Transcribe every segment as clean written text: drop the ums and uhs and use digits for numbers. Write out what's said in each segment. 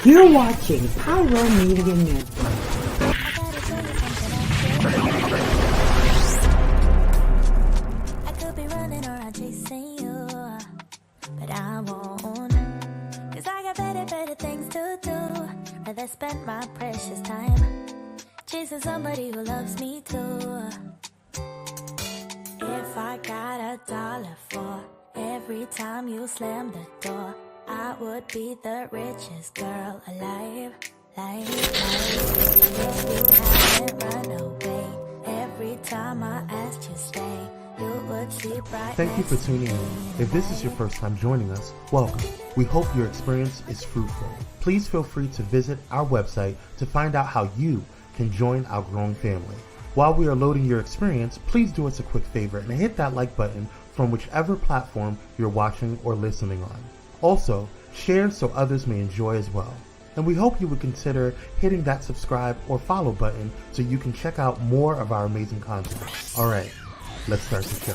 You're watching Pyro Media Network. I could be running or I'm chasing you, but I won't. Cause I got better things to do. Rather spend my precious time chasing somebody who loves me too. If I got $1 for every time you slam the door, I would be the richest girl alive. If you hadn't run away, every time I asked you stay, you would sleep right. Thank you for tuning in. If this is your first time joining us, welcome. We hope your experience is fruitful. Please feel free to visit our website to find out how you can join our growing family. While we are loading your experience, please do us a quick favor and hit that like button from whichever platform you're watching or listening on. Also, share so others may enjoy as well. And we hope you would consider hitting that subscribe or follow button so you can check out more of our amazing content. All right, let's start the show.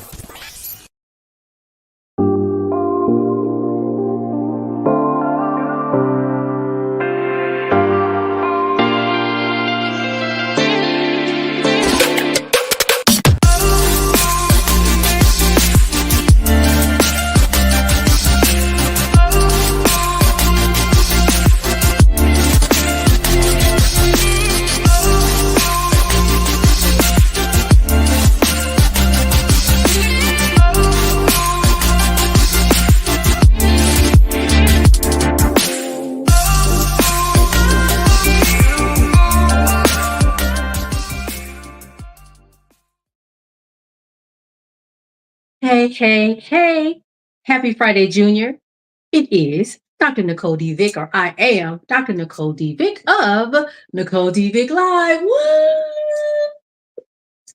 Hey. Happy Friday, Junior. It is Dr. Nicole D. Vick, or I am Dr. Nicole D. Vick of Nicole D. Vick Live. What?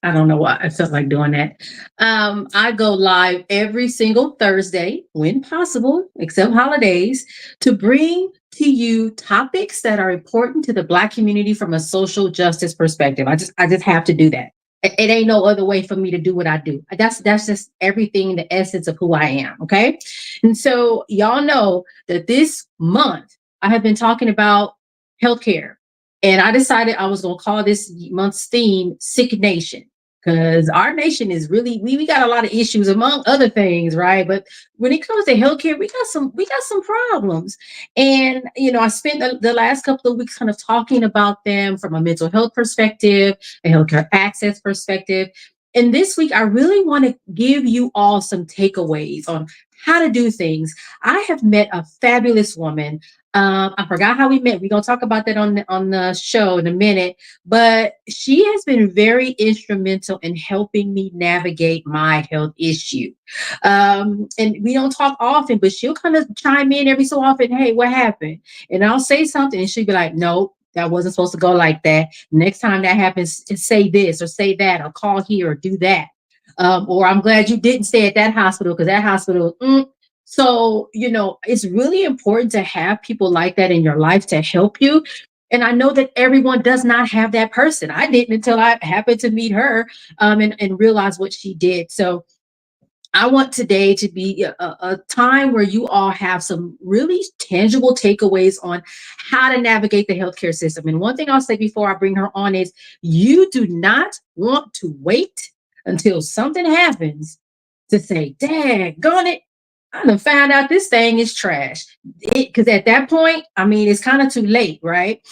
I don't know why I felt like doing that. I go live every single Thursday, when possible, except holidays, to bring to you topics that are important to the Black community from a social justice perspective. I just have to do that. It ain't no other way for me to do what I do. That's just everything, the essence of who I am. Okay. And so y'all know that this month I have been talking about healthcare, and I decided I was going to call this month's theme Sick Nation, because our nation is really, we got a lot of issues among other things, right? But when it comes to healthcare, we got some problems. And, I spent the last couple of weeks kind of talking about them from a mental health perspective, a healthcare access perspective. And this week, I really want to give you all some takeaways on how to do things. I have met a fabulous woman. I forgot how we met. We're going to talk about that on the show in a minute. But she has been very instrumental in helping me navigate my health issue. And we don't talk often, but she'll kind of chime in every so often. Hey, what happened? And I'll say something and she'll be like, nope, that wasn't supposed to go like that. Next time that happens, say this or say that or call here or do that. Or I'm glad you didn't stay at that hospital because that hospital, So, it's really important to have people like that in your life to help you. And I know that everyone does not have that person. I didn't until I happened to meet her and realize what she did. So I want today to be a time where you all have some really tangible takeaways on how to navigate the healthcare system. And one thing I'll say before I bring her on is you do not want to wait until something happens to say, daggone it, I done found out this thing is trash. Because at that point, it's kind of too late, right?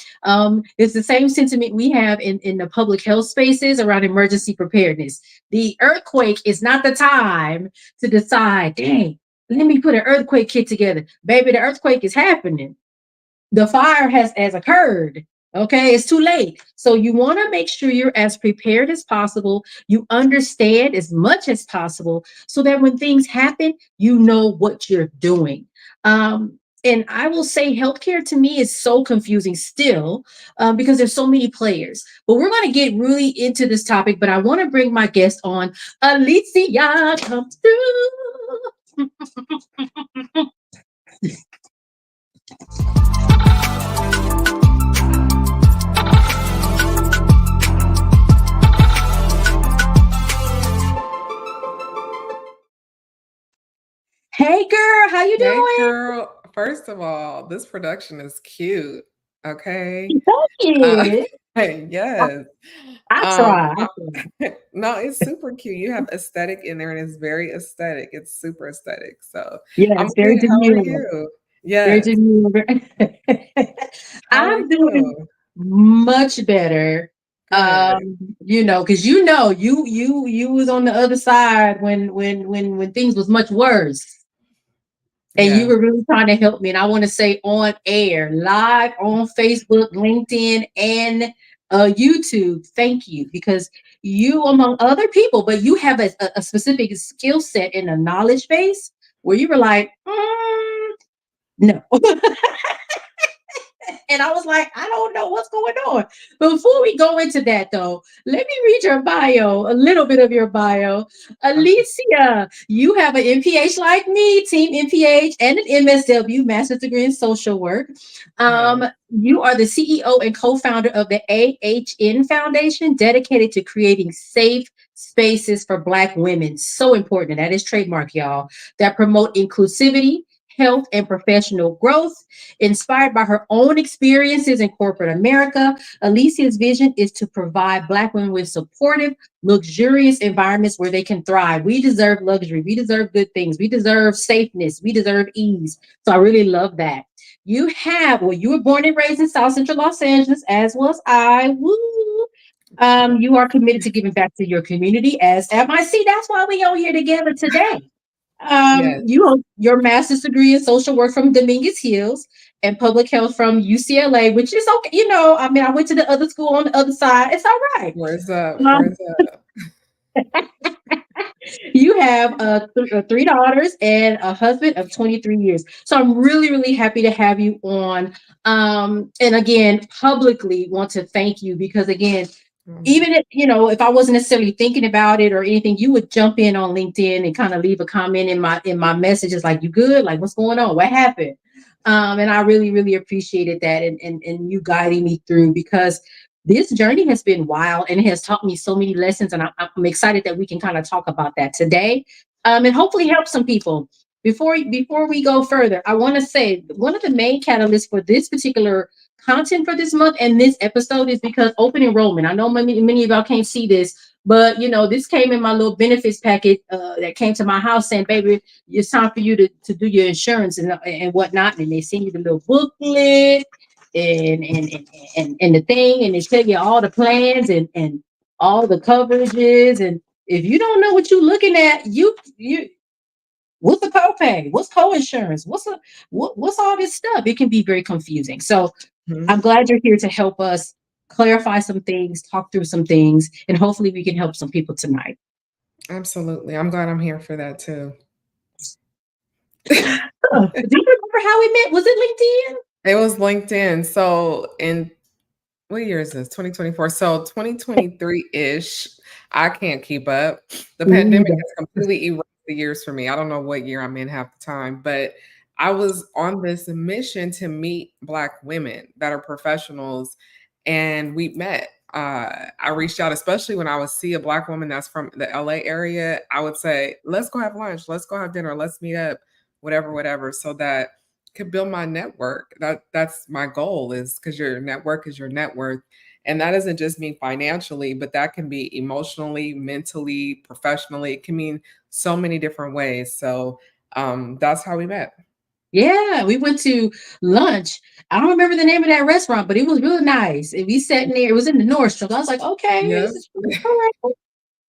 It's the same sentiment we have in the public health spaces around emergency preparedness. The earthquake is not the time to decide, dang, let me put an earthquake kit together. Baby, the earthquake is happening. The fire has occurred. Okay, it's too late. So you want to make sure you're as prepared as possible. You understand as much as possible so that when things happen, you know what you're doing. And I will say healthcare to me is so confusing still because there's so many players. But we're going to get really into this topic. But I want to bring my guest on. Alicia, come through. Hey girl, how you doing? Hey girl, first of all, this production is cute. Okay. Thank Yes. I Um, try. no, it's super cute. You have aesthetic in there, and it's very aesthetic. It's super aesthetic. So Yeah, I'm it's very good. How are demure. you? Very Yes. demure. How are I'm doing you? much better. Good. Because you was on the other side when things was much worse. And you Yeah. were really trying to help me. And I want to say on air, live on Facebook, LinkedIn, and YouTube, thank you. Because you, among other people, but you have a specific skill set and a knowledge base where you were like, no. And I was like, I don't know what's going on. But before we go into that, though, let me read your bio, a little bit of your bio. Okay. Alicia, you have an MPH like me, Team MPH, and an MSW, Master's Degree in Social Work. Yeah. You are the CEO and co founder of the AHN Foundation, dedicated to creating safe spaces for Black women. So important. And that is trademark, y'all, that promote inclusivity, health, and professional growth. Inspired by her own experiences in corporate America, Alicia's vision is to provide Black women with supportive, luxurious environments where they can thrive. We deserve luxury. We deserve good things. We deserve safeness. We deserve ease. So I really love that. You were born and raised in South Central Los Angeles, as was I. Woo! Yeah. You are committed to giving back to your community, as am I. See, that's why we are here together today. Yes. You hold your master's degree in social work from Dominguez Hills and public health from UCLA, which is okay. I went to the other school on the other side. It's all right. Where's up? Um, Where's up? you have three daughters and a husband of 23 years. So I'm really, really happy to have you on. And again, publicly want to thank you because again, Mm. even if I wasn't necessarily thinking about it or anything, you would jump in on LinkedIn and kind of leave a comment in my messages like, you good? Like, what's going on? What happened? And I really, really appreciated that and you guiding me through because this journey has been wild and it has taught me so many lessons. And I'm excited that we can kind of talk about that today and hopefully help some people. Before we go further, I want to say one of the main catalysts for this particular content for this month and this episode is because open enrollment. I know many of y'all can't see this, but this came in my little benefits packet that came to my house saying, baby, it's time for you to do your insurance and whatnot. And they send you the little booklet and the thing, and they tell you all the plans and all the coverages. And if you don't know what you're looking at, you what's the copay? What's co-insurance? What's all this stuff? It can be very confusing. So I'm Mhm. glad you're here to help us clarify some things, talk through some things, and hopefully we can help some people tonight. Absolutely. I'm glad I'm here for that too. Do you remember how we met? Was it LinkedIn? It was LinkedIn. So in what year is this? 2024. So 2023-ish. I can't keep up. The Me pandemic neither. has completely erased the years for me. I don't know what year I'm in half the time, but I was on this mission to meet Black women that are professionals, and we met. I reached out, especially when I would see a Black woman that's from the LA area. I would say, let's go have lunch, let's go have dinner, let's meet up, whatever, whatever, so that could build my network. That's my goal, is because your network is your net worth. And that doesn't just mean financially, but that can be emotionally, mentally, professionally. It can mean so many different ways. So that's how we met. Yeah, we went to lunch. I don't remember the name of that restaurant, but it was really nice. And we sat in there. It was in the Nordstrom. I was like, okay, Yeah. this is all right.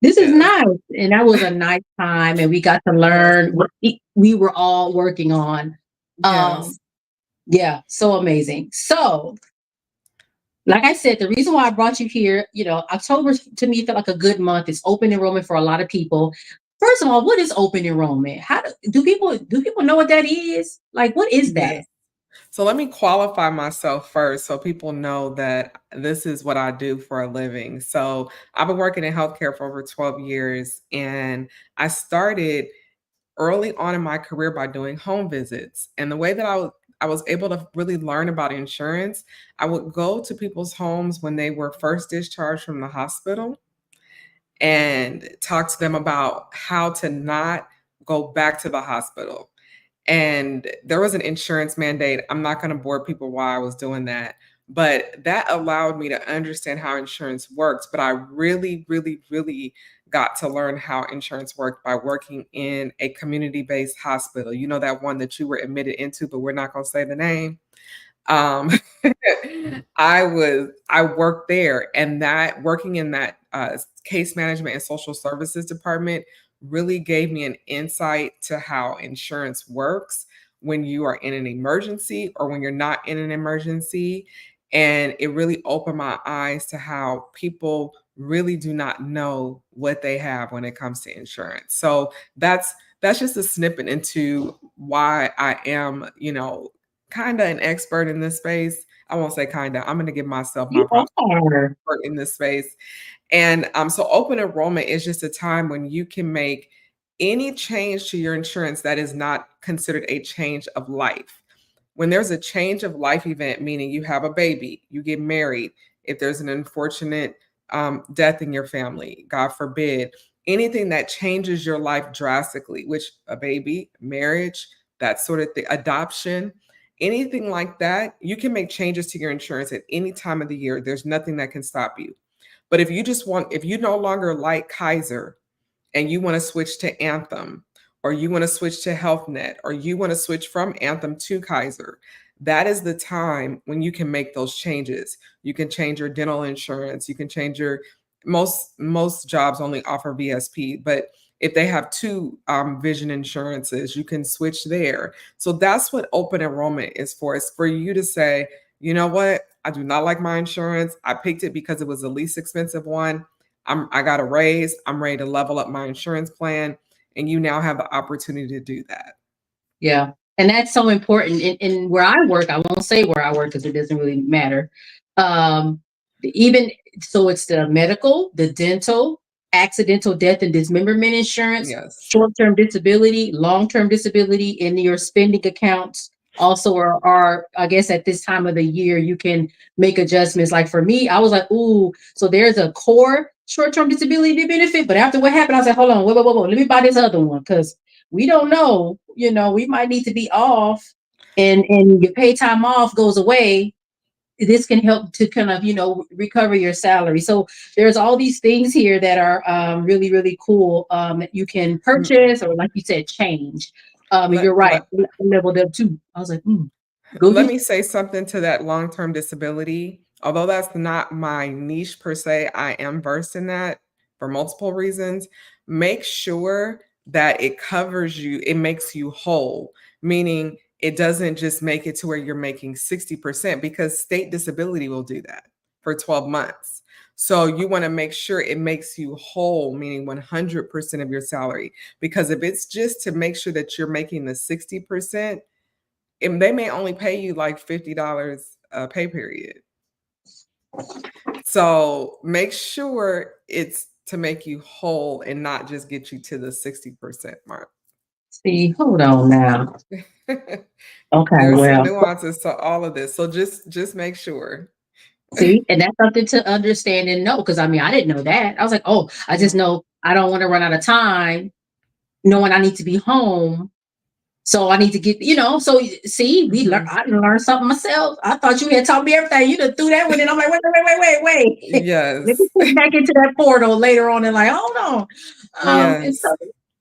This is Yes. nice. And that was a nice time. And we got to Yes. learn what we were all working on. Um, Yes. yeah, so amazing. So like I said, the reason why I brought you here, October to me felt like a good month. It's open enrollment for a lot of people. First of all, what is open enrollment? How do people know what that is? Like, what is that? Yes. So let me qualify myself first so people know that this is what I do for a living. So I've been working in healthcare for over 12 years, and I started early on in my career by doing home visits. And the way that I was able to really learn about insurance, I would go to people's homes when they were first discharged from the hospital and talk to them about how to not go back to the hospital. And there was an insurance mandate. I'm not going to bore people why I was doing that. But that allowed me to understand how insurance works. But I really, really, really got to learn how insurance worked by working in a community-based hospital. You know, that one that you were admitted into, but we're not going to say the name. Um, I worked there, and that working in that case management and social services department really gave me an insight to how insurance works when you are in an emergency or when you're not in an emergency. And it really opened my eyes to how people really do not know what they have when it comes to insurance. So that's just a snippet into why I am, kind of an expert in this space. I won't say kind of. I'm going to give myself my You props are. in this space. And so open enrollment is just a time when you can make any change to your insurance that is not considered a change of life. When there's a change of life event, meaning you have a baby, you get married, if there's an unfortunate death in your family, God forbid, anything that changes your life drastically, which a baby, marriage, that sort of thing, adoption, anything like that, you can make changes to your insurance at any time of the year. There's nothing that can stop you. But if you no longer like Kaiser and you want to switch to Anthem, or you want to switch to HealthNet, or you want to switch from Anthem to Kaiser, that is the time when you can make those changes. You can change your dental insurance. You can change your most jobs only offer VSP, but if they have two vision insurances, you can switch there. So that's what open enrollment is for. It's for you to say, you know what? I do not like my insurance. I picked it because it was the least expensive one. I got a raise. I'm ready to level up my insurance plan. And you now have the opportunity to do that. Yeah. And that's so important. In where I work, I won't say where I work because it doesn't really matter. Even so, it's the medical, the dental, accidental death and dismemberment insurance, Yes. short-term disability, long-term disability in your spending accounts. Also, are I guess at this time of the year, you can make adjustments. Like for me, I was like, ooh, so there's a core short-term disability benefit. But after what happened, I was like, hold on, whoa. Let me buy this other one because we don't know, we might need to be off and your pay time off goes away. This can help to kind of, recover your salary. So there's all these things here that are really, really cool that you can purchase or like you said, change. You're right. Leveled up too. I was like, let me say something to that long-term disability. Although that's not my niche per se, I am versed in that for multiple reasons. Make sure that it covers you, it makes you whole, meaning it doesn't just make it to where you're making 60%, because state disability will do that for 12 months. So you want to make sure it makes you whole, meaning 100% of your salary. Because if it's just to make sure that you're making the 60%, they may only pay you like $50 a pay period. So make sure it's to make you whole and not just get you to the 60% mark. See, hold on now. Okay, There's well, some nuances to all of this. So just make sure. see, and that's something to understand and know, because I didn't know that. I was like, oh, I just know I don't want to run out of time knowing I need to be home. So I need to get, so see, I learned something myself. I thought you had taught me everything. You done threw that one in. I'm like, wait. Yes. Let me get back into that portal later on and like, hold on. Yes.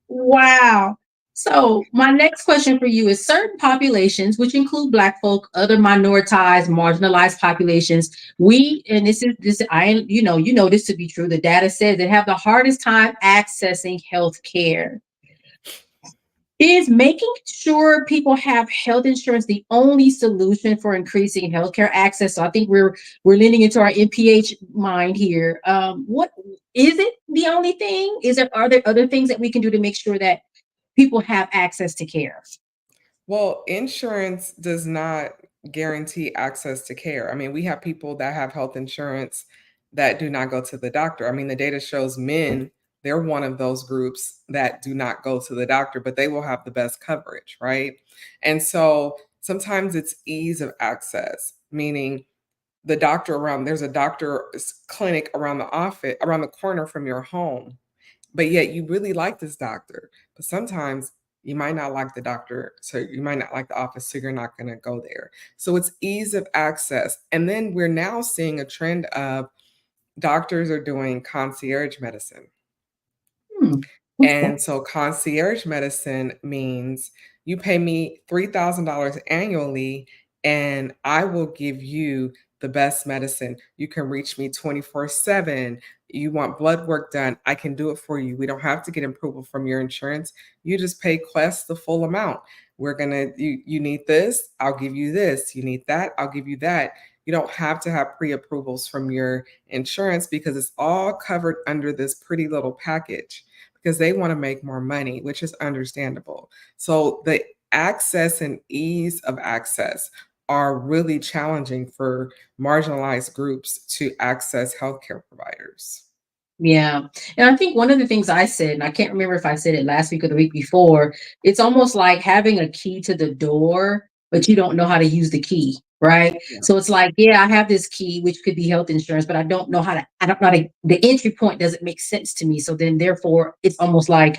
Wow. So my next question for you is, certain populations, which include Black folk, other minoritized, marginalized populations, and this, you know this to be true. The data says they have the hardest time accessing health care. Is making sure people have health insurance the only solution for increasing healthcare access? So I think we're leaning into our NPH mind here. What is it? The only thing? Are there other things that we can do to make sure that people have access to care? Well, insurance does not guarantee access to care. We have people that have health insurance that do not go to the doctor. The data shows men, they're one of those groups that do not go to the doctor, but they will have the best coverage, right? And so sometimes it's ease of access, meaning there's a doctor's clinic around the corner from your home, but yet you really like this doctor. But sometimes You might not like the doctor, so you might not like the office, so you're not going to go there. So it's ease of access. And then we're now seeing a trend of doctors are doing concierge medicine. And so concierge medicine means you pay me $3,000 annually and I will give you the best medicine. You can reach me 24/7. You want blood work done, I can do it for you. We don't have to get approval from your insurance. You just pay Quest the full amount. You need this, I'll give you this. You need that, I'll give you that. You don't have to have pre-approvals from your insurance because it's all covered under this pretty little package, because they want to make more money, which is understandable. So the access and ease of access are really challenging for marginalized groups to access healthcare providers. Yeah. And I think one of the things I said, and I can't remember if I said it last week or the week before, it's almost like having a key to the door, but you don't know how to use the key, right? Yeah. So it's like, yeah, I have this key, which could be health insurance, but I don't know how to, the entry point doesn't make sense to me. So then therefore it's almost like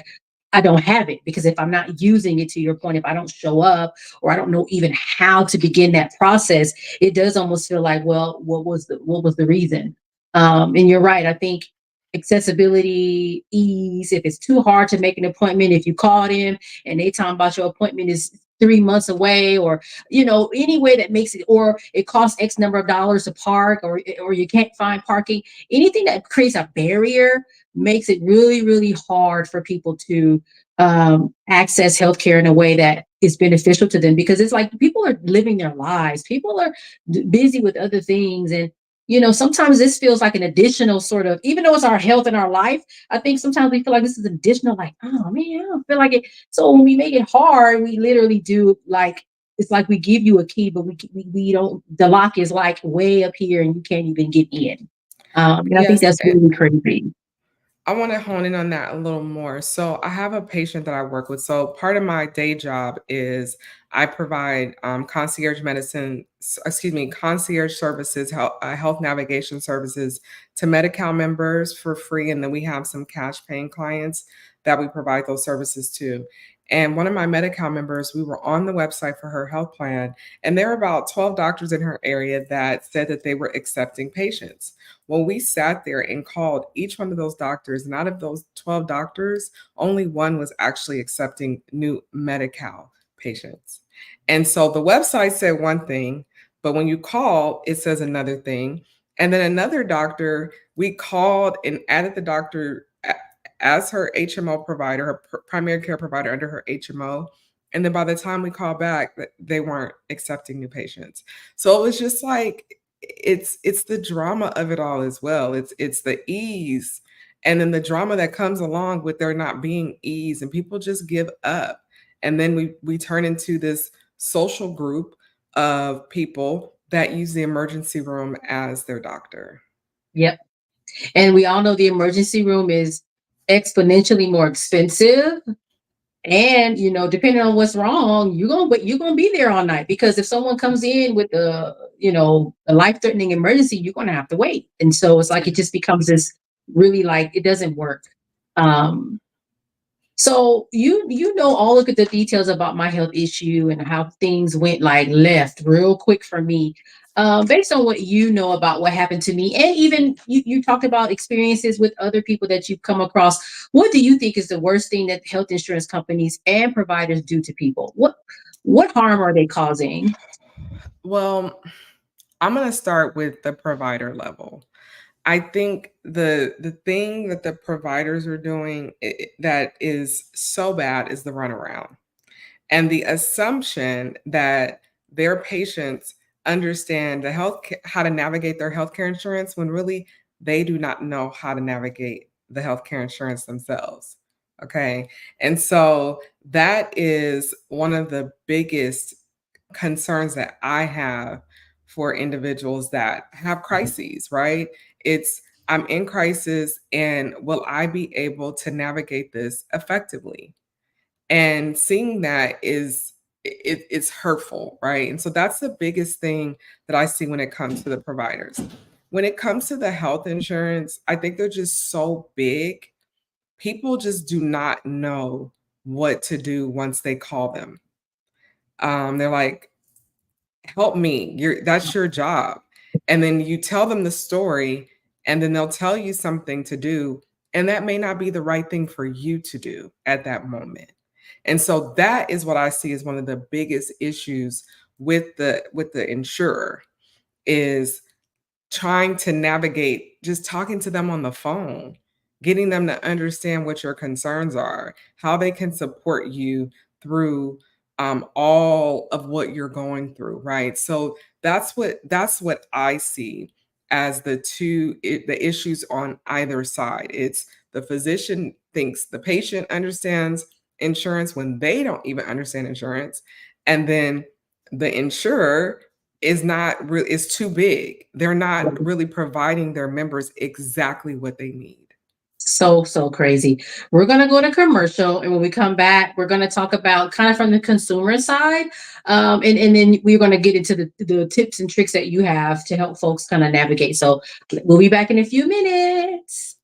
I don't have it, because if I'm not using it, to your point, if I don't show up or I don't know even how to begin that process, it does almost feel like, well, what was the reason? And you're right. I think accessibility, ease. If it's too hard to make an appointment, if you call them and they talking about your appointment is 3 months away, or any way that makes it, or it costs X number of dollars to park, or you can't find parking, anything that creates a barrier makes it really, really hard for people to access healthcare in a way that is beneficial to them, because it's like people are living their lives, people are busy with other things, and sometimes this feels like an additional sort of, even though it's our health and our life, I think sometimes we feel like this is additional, like, oh man, I don't feel like it. So when we make it hard, we literally do, like, it's like we give you a key, but we don't, the lock is like way up here and you can't even get in. And I think Yes, that's really crazy. I want to hone in on that a little more. So I have a patient that I work with. So part of my day job is I provide concierge concierge services, health navigation services to Medi-Cal members for free. And then we have some cash paying clients that we provide those services to. And one of my Medi-Cal members, we were on the website for her health plan, and there were about 12 doctors in her area that said that they were accepting patients. Well, we sat there and called each one of those doctors, and out of those 12 doctors, only one was actually accepting new Medi-Cal patients. And so the website said one thing, but when you call, it says another thing. And then another doctor, we called and added the doctor as her HMO provider, her primary care provider under her HMO. And then by the time we called back, they weren't accepting new patients. So it was just like, it's the drama of it all as well. It's the ease, and then the drama that comes along with there not being ease, and people just give up. And then we turn into this social group of people that use the emergency room as their doctor. Yep. And we all know the emergency room is exponentially more expensive. And depending on what's wrong, you're gonna be there all night, because if someone comes in with a life-threatening emergency, you're gonna have to wait. And so it's like it just becomes this really, like, it doesn't work. So you know all of the details about my health issue and how things went like left real quick for me. Based on what you know about what happened to me, and even you talked about experiences with other people that you've come across, what do you think is the worst thing that health insurance companies and providers do to people? What harm are they causing? Well, I'm going to start with the provider level. I think the thing that the providers are doing that is so bad is the runaround, and the assumption that their patients understand how to navigate their healthcare insurance, when really they do not know how to navigate the healthcare insurance themselves. Okay. And so that is one of the biggest concerns that I have for individuals that have crises, right? It's, I'm in crisis, and will I be able to navigate this effectively? And seeing that it's hurtful, right? And so that's the biggest thing that I see when it comes to the providers. When it comes to the health insurance, I think they're just so big. People just do not know what to do once they call them. They're like, help me, that's your job. And then you tell them the story, and then they'll tell you something to do, and that may not be the right thing for you to do at that moment. And so that is what I see as one of the biggest issues with the insurer, is trying to navigate just talking to them on the phone, getting them to understand what your concerns are, how they can support you through all of what you're going through, right? So that's what I see as the issues on either side. It's the physician thinks the patient understands insurance when they don't even understand insurance, and then the insurer is too big. They're not really providing their members exactly what they need. So crazy. We're going to go to commercial. And when we come back, we're going to talk about kind of from the consumer side. And then we're going to get into the tips and tricks that you have to help folks kind of navigate. So we'll be back in a few minutes.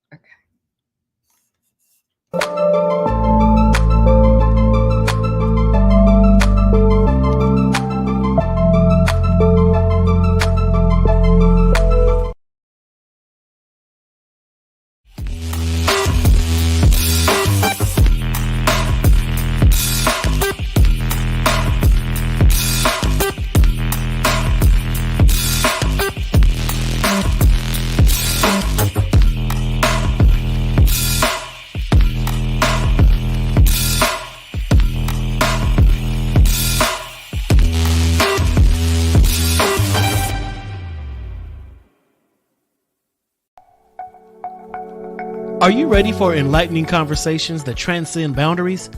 Are you ready for enlightening conversations that transcend boundaries?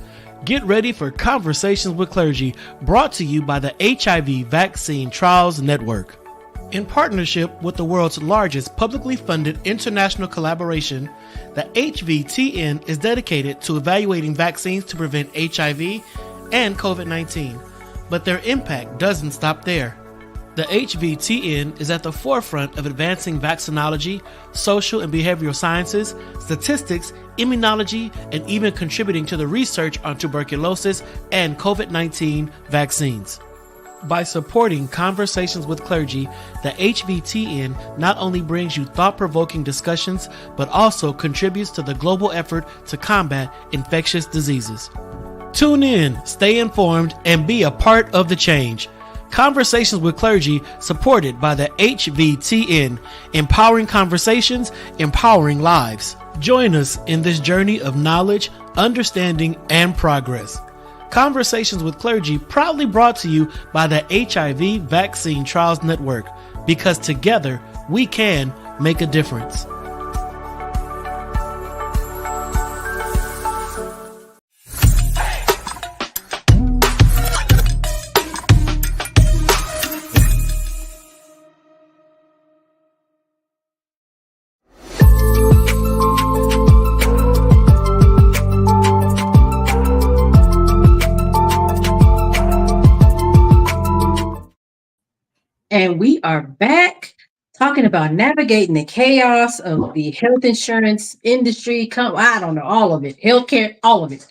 Get ready for Conversations with Clergy, brought to you by the HIV Vaccine Trials Network. In partnership with the world's largest publicly funded international collaboration, the HVTN is dedicated to evaluating vaccines to prevent HIV and COVID-19, but their impact doesn't stop there. The HVTN is at the forefront of advancing vaccinology, social and behavioral sciences, statistics, immunology, and even contributing to the research on tuberculosis and COVID-19 vaccines. By supporting Conversations with Clergy, the HVTN not only brings you thought-provoking discussions, but also contributes to the global effort to combat infectious diseases. Tune in, stay informed, and be a part of the change. Conversations with Clergy, supported by the HVTN, empowering conversations, empowering lives. Join us in this journey of knowledge, understanding, and progress. Conversations with Clergy, proudly brought to you by the HIV Vaccine Trials Network, because together we can make a difference. And we are back talking about navigating the chaos of the health insurance industry. I don't know, all of it, healthcare, all of it.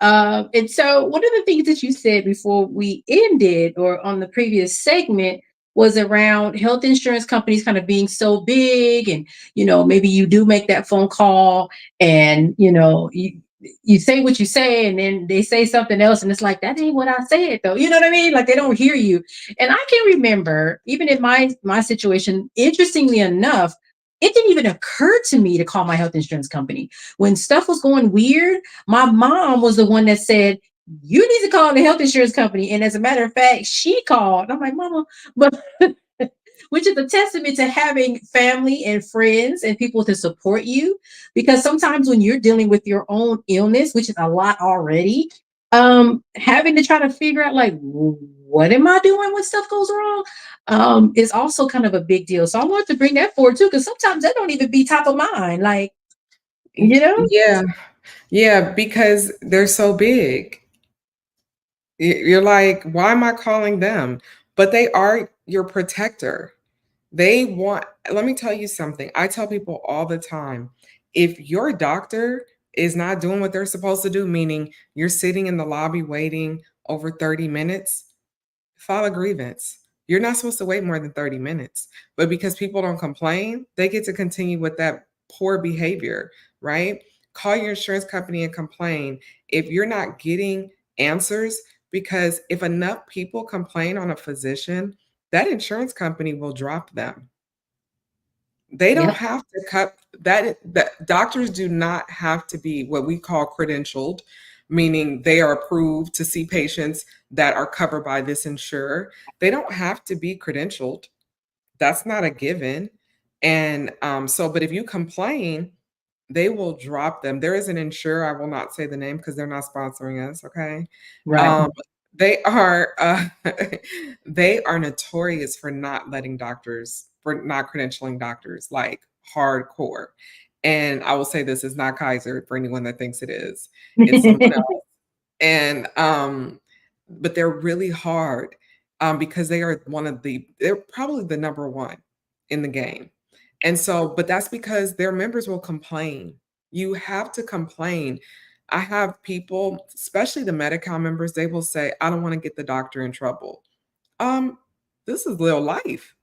And so one of the things that you said before we ended, or on the previous segment, was around health insurance companies kind of being so big, and maybe you do make that phone call, and you say what you say, and then they say something else, and it's like, that ain't what I said though. You know what I mean? Like, they don't hear you. And I can remember, even in my situation, interestingly enough, it didn't even occur to me to call my health insurance company. When stuff was going weird, my mom was the one that said, you need to call the health insurance company. And as a matter of fact, she called. I'm like, Mama, but which is a testament to having family and friends and people to support you. Because sometimes when you're dealing with your own illness, which is a lot already, having to try to figure out, like, what am I doing when stuff goes wrong, is also kind of a big deal. So I wanted to bring that forward too, because sometimes that don't even be top of mind. Like, Yeah, because they're so big. You're like, why am I calling them? But they are your protector. Let me tell you something. I tell people all the time, if your doctor is not doing what they're supposed to do, meaning you're sitting in the lobby waiting over 30 minutes, file a grievance. You're not supposed to wait more than 30 minutes. But because people don't complain, they get to continue with that poor behavior, right? Call your insurance company and complain if you're not getting answers, because if enough people complain on a physician, that insurance company will drop them. They don't Yep. have to cut that. Doctors do not have to be what we call credentialed, meaning they are approved to see patients that are covered by this insurer. They don't have to be credentialed. That's not a given. And but if you complain, they will drop them. There is an insurer, I will not say the name because they're not sponsoring us, okay? Right. Um, they are they are notorious for not credentialing doctors, like hardcore. And I will say this is not Kaiser for anyone that thinks it is. It's someone else. And but they're really hard because they're probably the number one in the game. And so, but that's because their members will complain. You have to complain. I have people, especially the Medi-Cal members, they will say, I don't want to get the doctor in trouble. This is real life.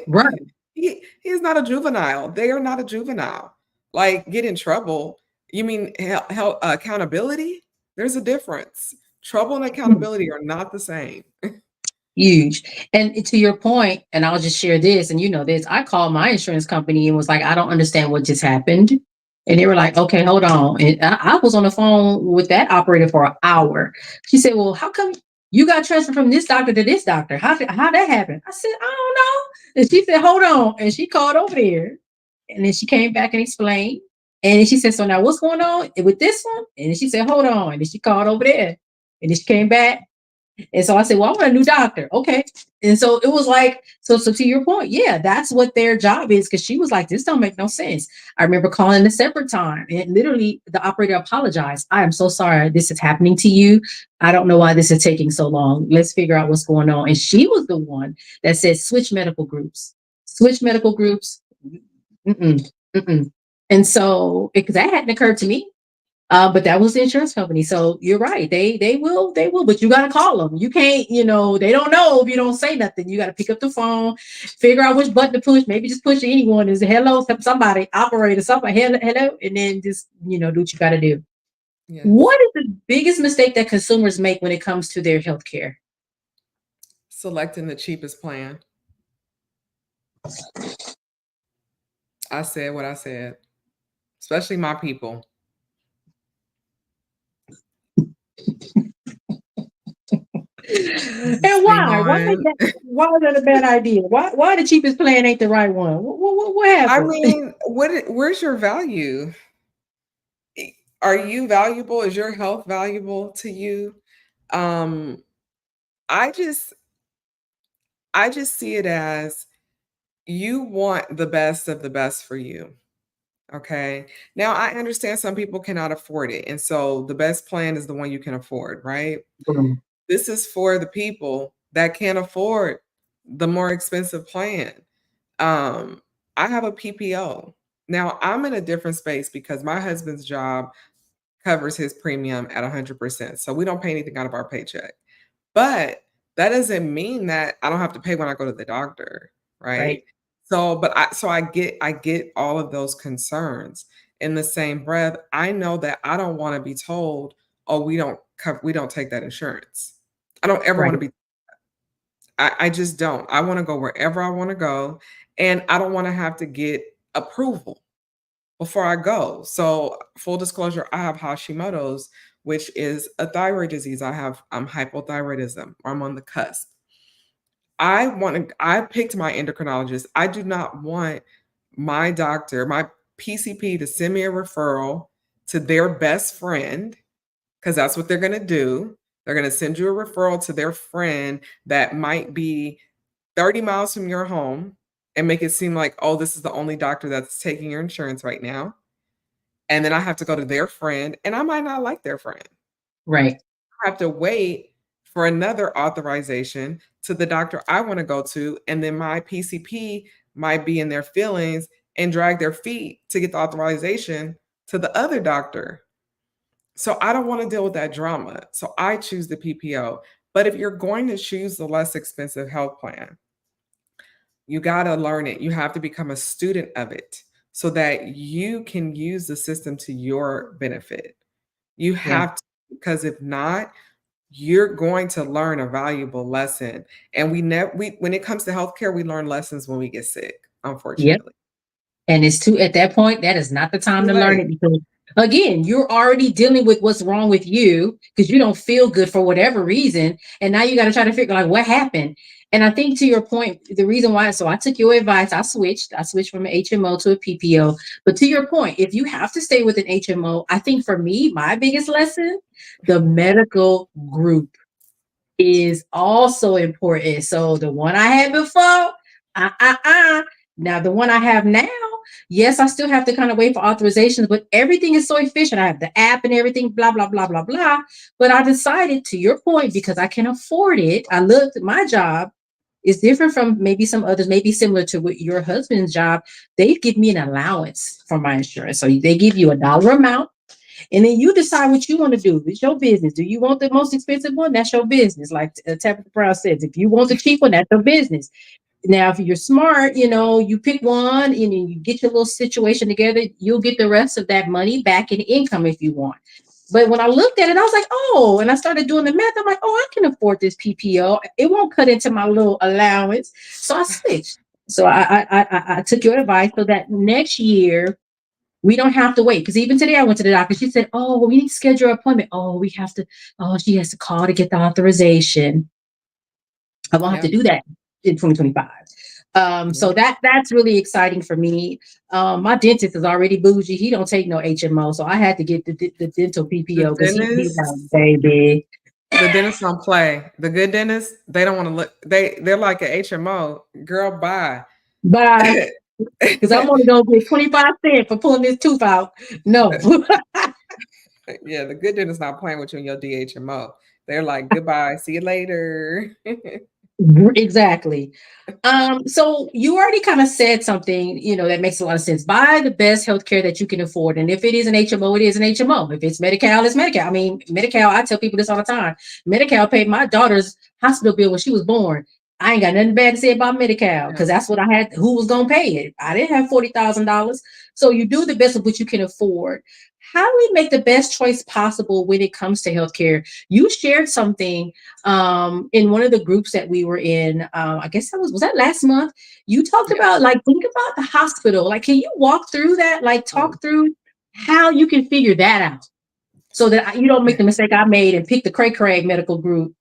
Right. He is not a juvenile. They are not a juvenile. Like, get in trouble. You mean accountability? There's a difference. Trouble and accountability are not the same. Huge. And to your point, and I'll just share this, and you know this, I called my insurance company and was like, I don't understand what just happened. And they were like, okay, hold on. And I was on the phone with that operator for an hour. She said, well, how come you got transferred from this doctor to this doctor? How that happened? I said, I don't know. And she said, hold on. And she called over there. And then she came back and explained. And then she said, so now what's going on with this one? And then she said, hold on. And then she called over there. And then she came back. And so I said, well, I want a new doctor. Okay. And so it was like, so to your point, yeah, that's what their job is. Cause she was like, this don't make no sense. I remember calling a separate time and literally the operator apologized. I am so sorry this is happening to you. I don't know why this is taking so long. Let's figure out what's going on. And she was the one that said, switch medical groups. Mm-mm, mm-mm. And so, because that hadn't occurred to me. But that was the insurance company. So you're right. They will, but you got to call them. You can't, they don't know if you don't say nothing. You got to pick up the phone, figure out which button to push. Maybe just push anyone. Is hello, somebody, operator, somebody, hello, and then just, do what you got to do. Yes. What is the biggest mistake that consumers make when it comes to their healthcare? Selecting the cheapest plan. I said what I said, especially my people. And why? Why is that a bad idea? Why the cheapest plan ain't the right one? What happened? I mean, where's your value? Are you valuable? Is your health valuable to you? I just see it as you want the best of the best for you. Okay. Now I understand some people cannot afford it. And so the best plan is the one you can afford, right? Mm-hmm. This is for the people that can't afford the more expensive plan. I have a PPO. Now I'm in a different space because my husband's job covers his premium at 100%. So we don't pay anything out of our paycheck. But that doesn't mean that I don't have to pay when I go to the doctor, right? So, but I get all of those concerns. In the same breath, I know that I don't want to be told, "Oh, we don't take that insurance." I don't ever want to be. I just don't. I want to go wherever I want to go, and I don't want to have to get approval before I go. So, full disclosure, I have Hashimoto's, which is a thyroid disease. I have hypothyroidism, or I'm on the cusp. I picked my endocrinologist. I do not want my doctor, my PCP, to send me a referral to their best friend, because that's what they're going to do. They're going to send you a referral to their friend that might be 30 miles from your home and make it seem like, oh, this is the only doctor that's taking your insurance right now. And then I have to go to their friend, and I might not like their friend. Right. I have to wait for another authorization to the doctor I want to go to. And then my PCP might be in their feelings and drag their feet to get the authorization to the other doctor. So I don't want to deal with that drama. So I choose the PPO. But if you're going to choose the less expensive health plan, you got to learn it. You have to become a student of it so that you can use the system to your benefit. You Yeah. have to, because if not, you're going to learn a valuable lesson. And when it comes to healthcare, we learn lessons when we get sick, Yep. unfortunately. And it's too, at that point, that is not the time Too to learn late. it, because again, you're already dealing with what's wrong with you because you don't feel good for whatever reason. And now you got to try to figure like what happened. And I think to your point, the reason why, so I took your advice, I switched from an HMO to a PPO. But to your point, if you have to stay with an HMO, I think for me, my biggest lesson, the medical group is also important. So the one I had before, now the one I have now, yes, I still have to kind of wait for authorizations, but everything is so efficient. I have the app and everything, blah, blah, blah, blah, blah. But I decided, to your point, because I can afford it, I looked at my job is different from maybe some others, maybe similar to what your husband's job. They give me an allowance for my insurance. So they give you a dollar amount. And then you decide what you want to do. It's your business. Do you want the most expensive one? That's your business. Like Tabitha Brown says, if you want the cheap one, that's your business. Now, if you're smart, you pick one and you get your little situation together, you'll get the rest of that money back in income if you want. But when I looked at it, I was like, oh, and I started doing the math. I'm like, oh, I can afford this PPO. It won't cut into my little allowance. So I switched. So I took your advice so that next year we don't have to wait. Because even today I went to the doctor. She said, oh, well, we need to schedule an appointment. Oh, she has to call to get the authorization. I won't have to do that in 2025. So that's really exciting for me. My dentist is already bougie. He don't take no HMO. So I had to get the dental The PPO because he's like, dentists, baby. the dentists don't play. The good dentists, they don't want to look. They're like an HMO. Girl, bye. Bye. Because I'm only going to get 25 cents for pulling this tooth out. No. Yeah, the good dentist not playing with you in your DHMO. They're like, goodbye, see you later. Exactly. So you already kind of said something, that makes a lot of sense. Buy the best healthcare that you can afford. And if it is an HMO, it is an HMO. If it's Medi-Cal, it's Medi-Cal. I mean, Medi-Cal, I tell people this all the time. Medi-Cal paid my daughter's hospital bill when she was born. I ain't got nothing bad to say about Medi-Cal because that's what I had. Who was going to pay it? I didn't have $40,000. So you do the best of what you can afford. How do we make the best choice possible when it comes to healthcare? You shared something in one of the groups that we were in. I guess was that last month? You talked about think about the hospital. Like, can you walk through that? Like, talk through how you can figure that out so that you don't make the mistake I made and pick the Cray Cray medical group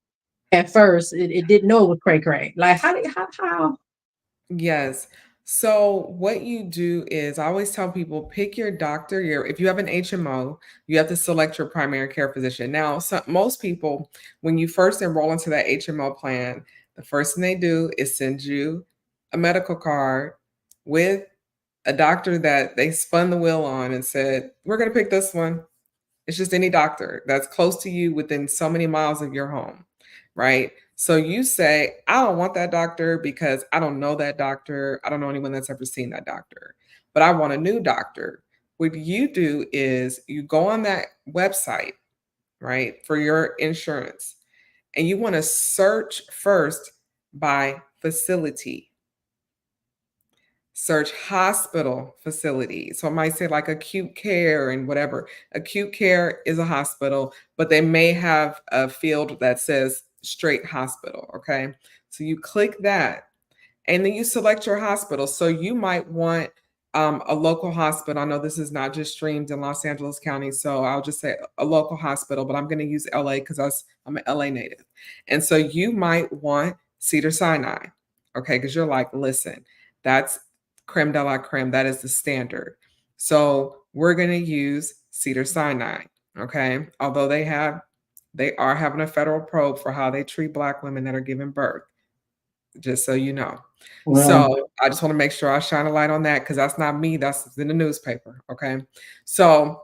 at first. It didn't know it was Cray Cray. Like, how? Yes. So what you do is I always tell people pick your doctor. If you have an HMO, you have to select your primary care physician. Now, most people, when you first enroll into that HMO plan, the first thing they do is send you a medical card with a doctor that they spun the wheel on and said, we're going to pick this one. It's just any doctor that's close to you within so many miles of your home, right? So you say, I don't want that doctor because I don't know that doctor. I don't know anyone that's ever seen that doctor, but I want a new doctor. What you do is you go on that website, right, for your insurance, and you want to search first by facility. Search hospital facility. So it might say like acute care and whatever. Acute care is a hospital, but they may have a field that says straight hospital. Okay. So you click that and then you select your hospital. So you might want a local hospital. I know this is not just streamed in Los Angeles County. So I'll just say a local hospital, but I'm going to use LA because I'm an LA native. And so you might want Cedars-Sinai. Okay. Because you're like, listen, that's creme de la creme. That is the standard. So we're going to use Cedars-Sinai. Okay. Although they are having a federal probe for how they treat Black women that are giving birth, just so you know. Wow. So I just want to make sure I shine a light on that because that's not me. That's in the newspaper. Okay. So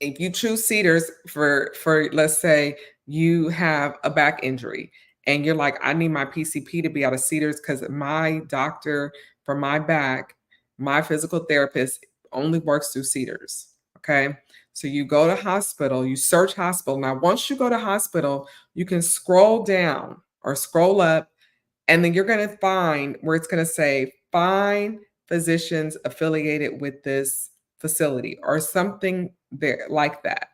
if you choose Cedars for let's say you have a back injury and you're like, I need my PCP to be out of Cedars because my doctor for my back, my physical therapist only works through Cedars. Okay. So you go to hospital, you search hospital. Now, once you go to hospital, you can scroll down or scroll up, and then you're going to find where it's going to say find physicians affiliated with this facility or something there like that.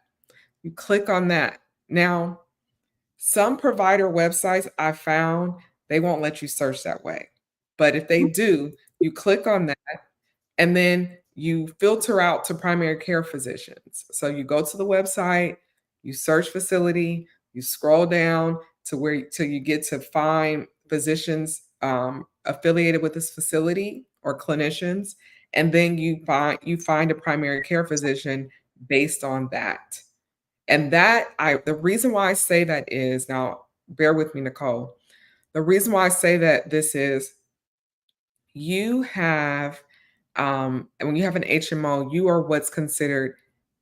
You click on that. Now, some provider websites I found, they won't let you search that way. But if they do, you click on that and then you filter out to primary care physicians. So you go to the website, you search facility, you scroll down to where till you get to find physicians affiliated with this facility or clinicians, and then you find a primary care physician based on that. And the reason why I say that is, now bear with me, Nicole. The reason why I say that this is you have and when you have an HMO, you are what's considered,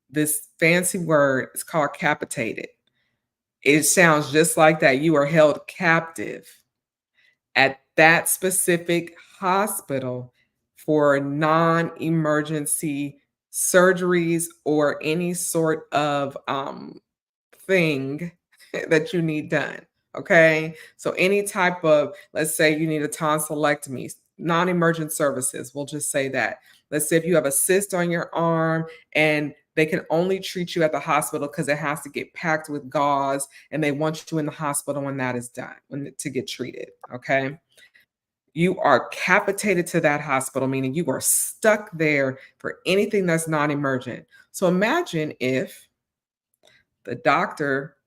this fancy word is called capitated. It sounds just like that. You are held captive at that specific hospital for non-emergency surgeries or any sort of thing that you need done. Okay. So any type of, let's say you need a tonsillectomy, non-emergent services, we'll just say that. Let's say if you have a cyst on your arm and they can only treat you at the hospital because it has to get packed with gauze, and they want you in the hospital when that is done, to get treated. Okay. You are capitated to that hospital, meaning you are stuck there for anything that's non-emergent. So imagine if the doctor,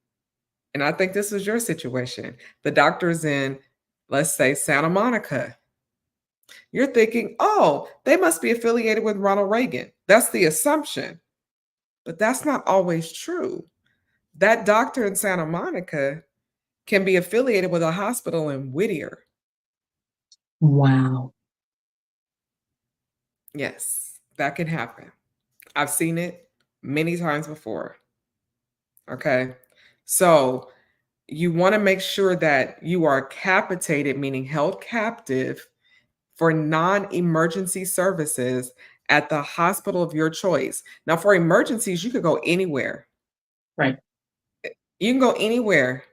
and I think this was your situation, the doctor's in, let's say, Santa Monica. You're thinking, oh, they must be affiliated with Ronald Reagan. That's the assumption. But that's not always true. That doctor in Santa Monica can be affiliated with a hospital in Whittier. Wow. Yes, that can happen. I've seen it many times before. Okay. So you want to make sure that you are capitated, meaning held captive for non-emergency services at the hospital of your choice. Now, for emergencies, you could go anywhere. Right. You can go anywhere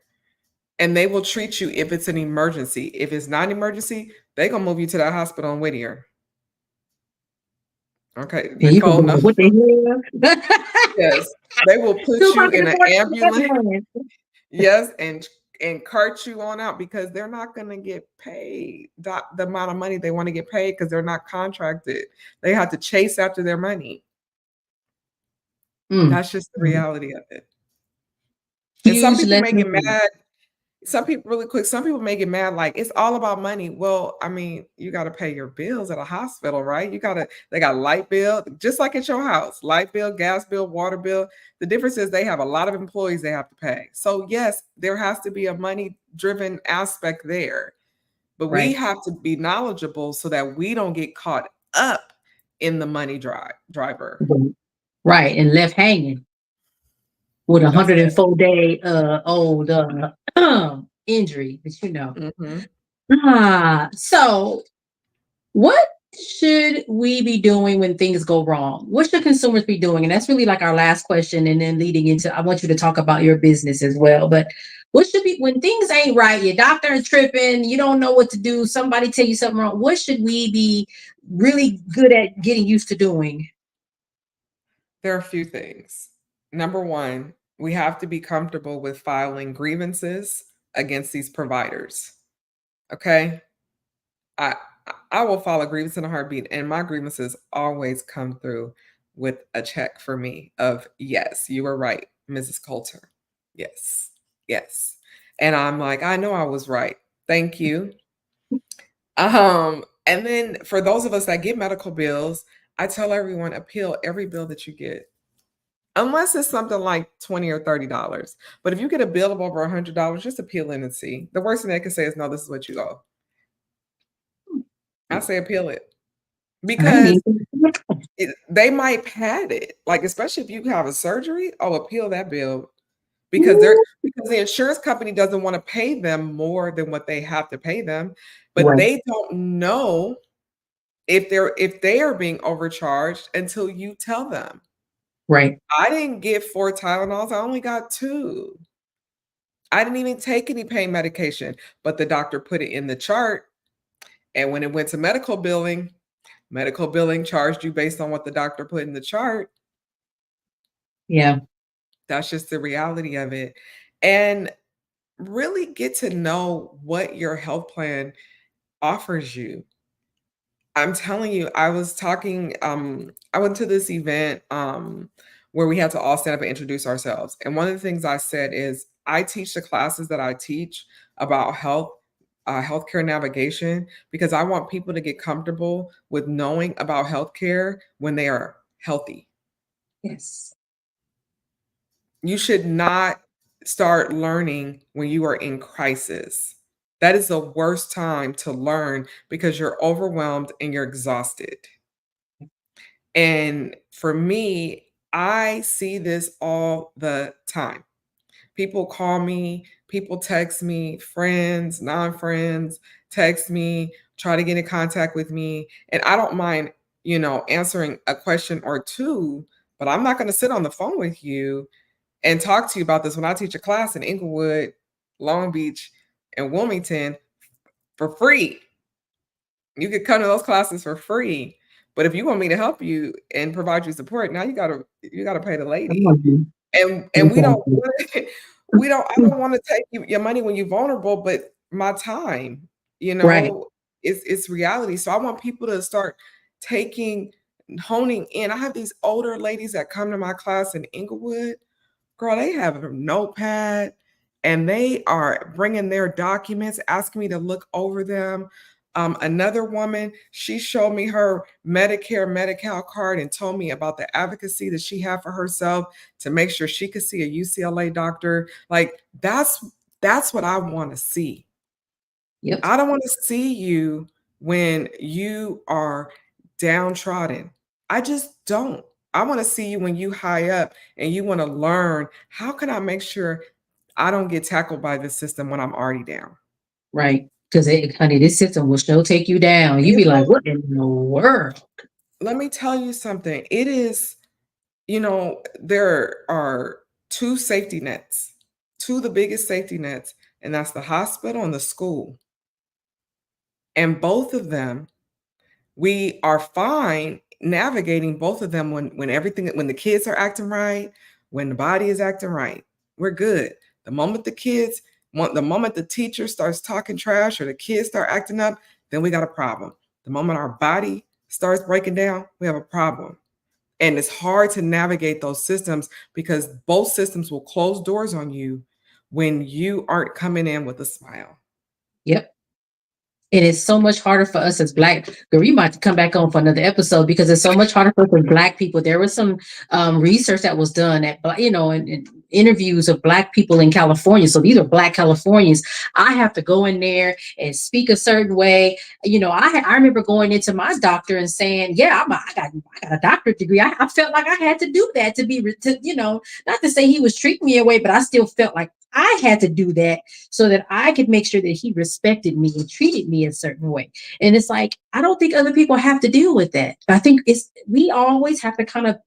and they will treat you if it's an emergency. If it's not an emergency, they're going to move you to that hospital in Whittier. Okay. Nicole, no. What the hell? Yes. They will put you in an ambulance. Yes. And cart you on out because they're not going to get paid the amount of money they want to get paid because they're not contracted. They have to chase after their money. That's just the reality of it. And some people may get mad. Some people, really quick, some people may get mad like it's all about money. Well, I mean, you got to pay your bills at a hospital, right? They got light bill, just like at your house, light bill, gas bill, water bill. The difference is they have a lot of employees they have to pay. So yes, there has to be a money driven aspect there, but we have to be knowledgeable so that we don't get caught up in the money driver. Right. And left hanging with 104-day old injury, but you know. So what should we be doing when things go wrong? What should consumers be doing? And that's really like our last question. And then leading into, I want you to talk about your business as well. But what should be, when things ain't right, your doctor is tripping, you don't know what to do, somebody tell you something wrong, what should we be really good at getting used to doing? There are a few things. Number one, we have to be comfortable with filing grievances against these providers. Okay. I will file a grievance in a heartbeat, and my grievances always come through with a check for me of, yes, you were right, Mrs. Coulter. Yes. Yes. And I'm like, I know I was right. Thank you. And then for those of us that get medical bills, I tell everyone, appeal every bill that you get. Unless it's something like $20 or $30. But if you get a bill of over $100, just appeal it and see. The worst thing they can say is, no, this is what you owe. I say appeal it. Because they might pad it. Like, especially if you have a surgery, appeal that bill. Because the insurance company doesn't want to pay them more than what they have to pay them. But they don't know if they are being overcharged until you tell them. Right. I didn't get 4 Tylenols, I only got 2. I didn't even take any pain medication, but the doctor put it in the chart, and when it went to medical billing charged you based on what the doctor put in the chart. Yeah. That's just the reality of it. And really get to know what your health plan offers you. I'm telling you, I was talking, I went to this event where we had to all stand up and introduce ourselves. And one of the things I said is I teach the classes that I teach about healthcare navigation, because I want people to get comfortable with knowing about healthcare when they are healthy. Yes. You should not start learning when you are in crisis. That is the worst time to learn because you're overwhelmed and you're exhausted. And for me, I see this all the time. People call me, people text me, friends, non-friends text me, try to get in contact with me. And I don't mind, answering a question or two, but I'm not going to sit on the phone with you and talk to you about this when I teach a class in Inglewood, Long Beach, and Wilmington for free. You could come to those classes for free. But if you want me to help you and provide you support, now you gotta pay the lady. And we don't Exactly. I don't want to take your money when you're vulnerable, but my time, Right. it's reality. So I want people to start honing in. I have these older ladies that come to my class in Inglewood. Girl, they have a notepad and they are bringing their documents, asking me to look over them. Another woman, she showed me her Medicare, Medi-Cal card and told me about the advocacy that she had for herself to make sure she could see a UCLA doctor. Like that's what I want to see. Yep. I don't want to see you when you are downtrodden. I just don't. I want to see you when you high up and you want to learn, how can I make sure I don't get tackled by the system when I'm already down? Right. Because, honey, this system will still take you down. You'd be like, what in the world? Let me tell you something. It is, there are 2 safety nets, 2 of the biggest safety nets, and that's the hospital and the school. And both of them, we are fine navigating both of them when the kids are acting right, when the body is acting right, we're good. The moment the teacher starts talking trash or the kids start acting up, then we got a problem. The moment our body starts breaking down, we have a problem. And it's hard to navigate those systems because both systems will close doors on you when you aren't coming in with a smile. Yep. And it's so much harder for us as Black. Girl, you might have to come back on for another episode because it's so much harder for us as Black people. There was some research that was done at, in interviews of Black people in California. So these are Black Californians. I have to go in there and speak a certain way. I remember going into my doctor and saying, "Yeah, I got a doctorate degree." I felt like I had to do that not to say he was treating me away, but I still felt like I had to do that so that I could make sure that he respected me and treated me a certain way. And it's like, I don't think other people have to deal with that. I think we always have to kind of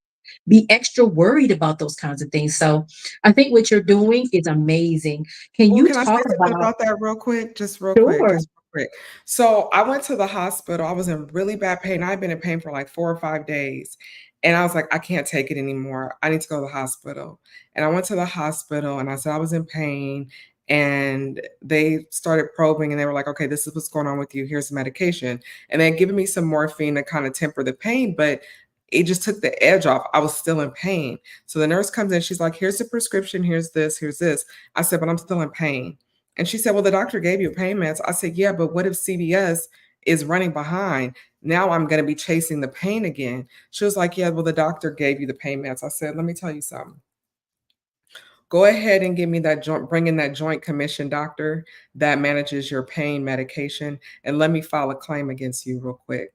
be extra worried about those kinds of things. So I think what you're doing is amazing. Can Well, you can I say talk something about? about that real quick? Just real quick, Sure. just real quick. So I went to the hospital. I was in really bad pain. I've been in pain for like 4 or 5 days. And I was like, I can't take it anymore. I need to go to the hospital. And I went to the hospital and I said I was in pain. And they started probing and they were like, okay, this is what's going on with you. Here's the medication. And they had given me some morphine to kind of temper the pain, but it just took the edge off. I was still in pain. So the nurse comes in. She's like, here's the prescription. Here's this. Here's this. I said, but I'm still in pain. And she said, well, the doctor gave you pain meds. I said, yeah, but what if CVS is running behind? Now I'm going to be chasing the pain again. She was like, yeah, well, the doctor gave you the pain meds. I said, let me tell you something. Go ahead and give me that bring in that joint commission doctor that manages your pain medication and let me file a claim against you real quick.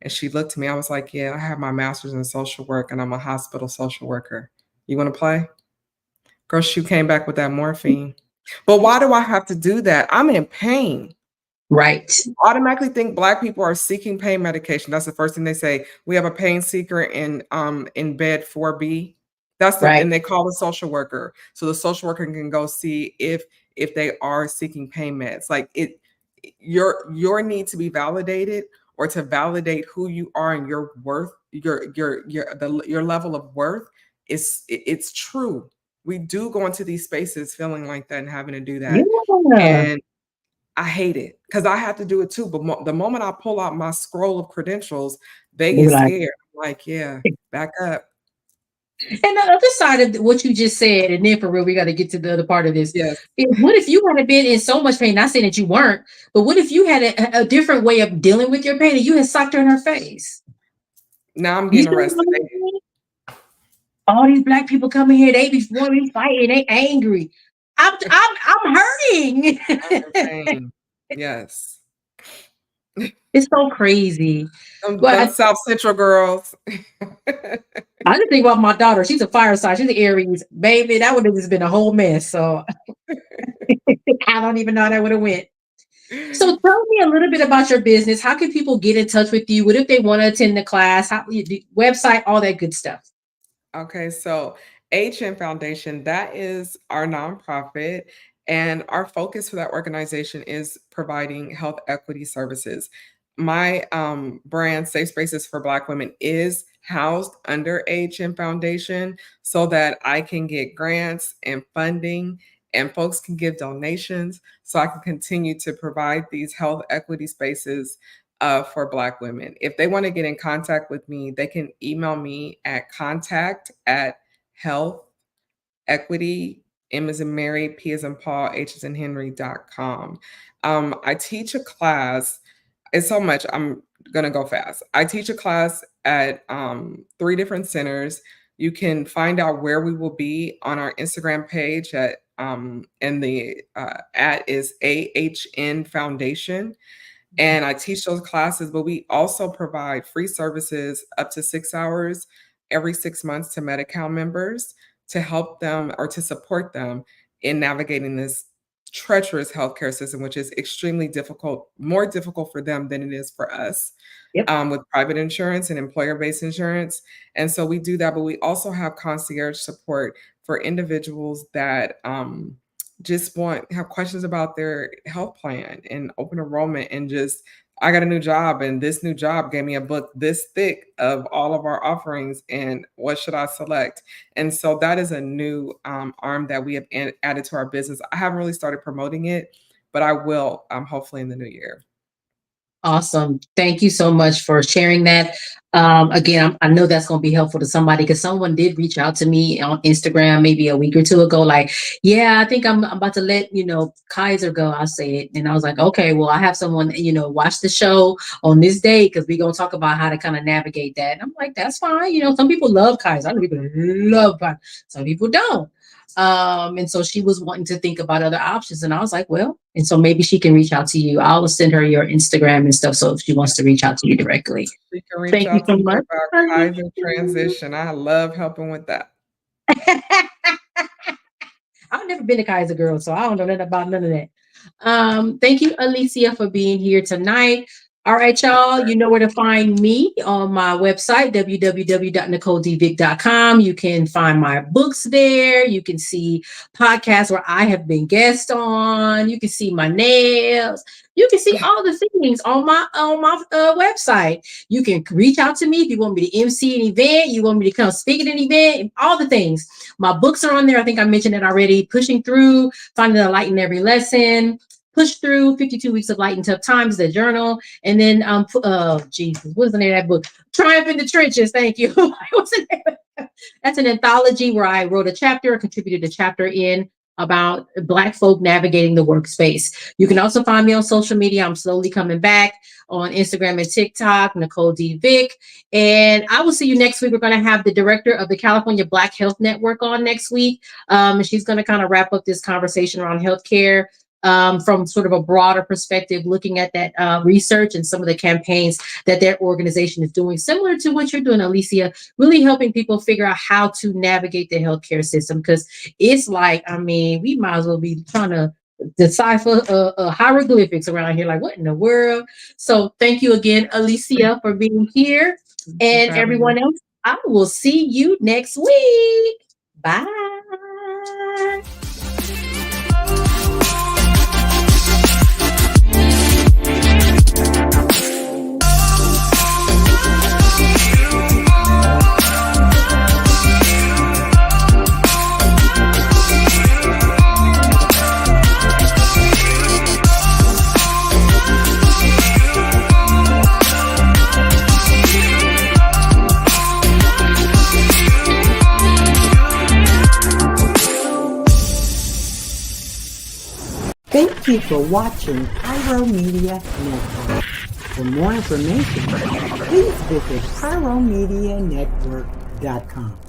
And she looked at me. I was like, yeah, I have my master's in social work and I'm a hospital social worker. You want to play? Girl, she came back with that morphine. But why do I have to do that? I'm in pain. Right. Automatically think Black people are seeking pain medication. That's the first thing they say. We have a pain seeker in bed 4B. And they call the social worker. So the social worker can go see if they are seeking pain meds. Like your need to be validated, or to validate who you are and your worth, your level of worth it's true. We do go into these spaces feeling like that and having to do that. Yeah. And I hate it because I have to do it too. But the moment I pull out my scroll of credentials, they get scared. Like, yeah, back up. And the other side of what you just said, and then for real, we got to get to the other part of this. Yes. What if you had been in so much pain? Not saying that you weren't, but what if you had a different way of dealing with your pain and you had socked her in her face? Now I'm getting arrested. All these Black people coming here, they be wanting to fight and they angry. I'm hurting. Yes. It's so crazy. Them South Central girls. I just think about my daughter. She's a fire sign. She's an Aries. Baby, that would have just been a whole mess. So I don't even know how that would have went. So tell me a little bit about your business. How can people get in touch with you? What if they want to attend the class? How website, all that good stuff. Okay, so HN Foundation, that is our nonprofit, and our focus for that organization is providing health equity services. My brand, Safe Spaces for Black Women, is housed under HN Foundation so that I can get grants and funding, and folks can give donations so I can continue to provide these health equity spaces for Black women. If they want to get in contact with me, they can email me at contact@healthequity, M as in Mary, P as in Paul, H as in Henry.com. I teach a class. It's so much. I'm going to go fast. I teach a class at 3 different centers. You can find out where we will be on our Instagram page at and the at is AHN Foundation. And I teach those classes, but we also provide free services up to 6 hours every 6 months to Medi-Cal members to help them or to support them in navigating this treacherous healthcare system, which is extremely difficult, more difficult for them than it is for us. With private insurance and employer-based insurance. And so we do that, but we also have concierge support for individuals that just have questions about their health plan and open enrollment, and just, I got a new job and this new job gave me a book this thick of all of our offerings and what should I select? And so that is a new arm that we have added to our business. I haven't really started promoting it, but I will hopefully in the new year. Awesome. Thank you so much for sharing that. Again, I know that's going to be helpful to somebody, because someone did reach out to me on Instagram maybe a week or two ago, like, yeah, I think I'm about to let, Kaiser go. I'll say it. And I was like, okay, well, I have someone, watch the show on this day, because we're going to talk about how to kind of navigate that. And I'm like, that's fine. Some people love Kaiser. I know people love Kaiser. Some people don't. And so she was wanting to think about other options, and I was like, well, and so maybe she can reach out to you. I'll send her your Instagram and stuff, so if she wants to reach out to you directly. She can reach out to me about Kaiser transition. I love helping with that. I've never been a Kaiser girl, so I don't know nothing about none of that. Thank you, Alicia, for being here tonight. All right, y'all, you know where to find me on my website, www.NicoleDvick.com. You can find my books there. You can see podcasts where I have been guest on. You can see my nails. You can see all the things on my website. You can reach out to me if you want me to MC an event, you want me to come speak at an event, all the things. My books are on there. I think I mentioned it already. Pushing Through, Finding the Light in Every Lesson. Push Through, 52 Weeks of Light in Tough Times, the journal. And then, Jesus, what's the name of that book? Triumph in the Trenches. Thank you. What's the name? That's an anthology where I wrote a chapter, contributed a chapter in about Black folk navigating the workspace. You can also find me on social media. I'm slowly coming back on Instagram and TikTok, Nicole D. Vick. And I will see you next week. We're going to have the director of the California Black Health Network on next week. And she's going to kind of wrap up this conversation around healthcare. From sort of a broader perspective, looking at that research and some of the campaigns that their organization is doing, similar to what you're doing, Alicia, really helping people figure out how to navigate the healthcare system. Because it's like, we might as well be trying to decipher hieroglyphics around here. Like, what in the world? So thank you again, Alicia, for being here. And everyone else, I will see you next week. Bye. Thank you for watching Pyro Media Network. For more information, please visit pyromedianetwork.com.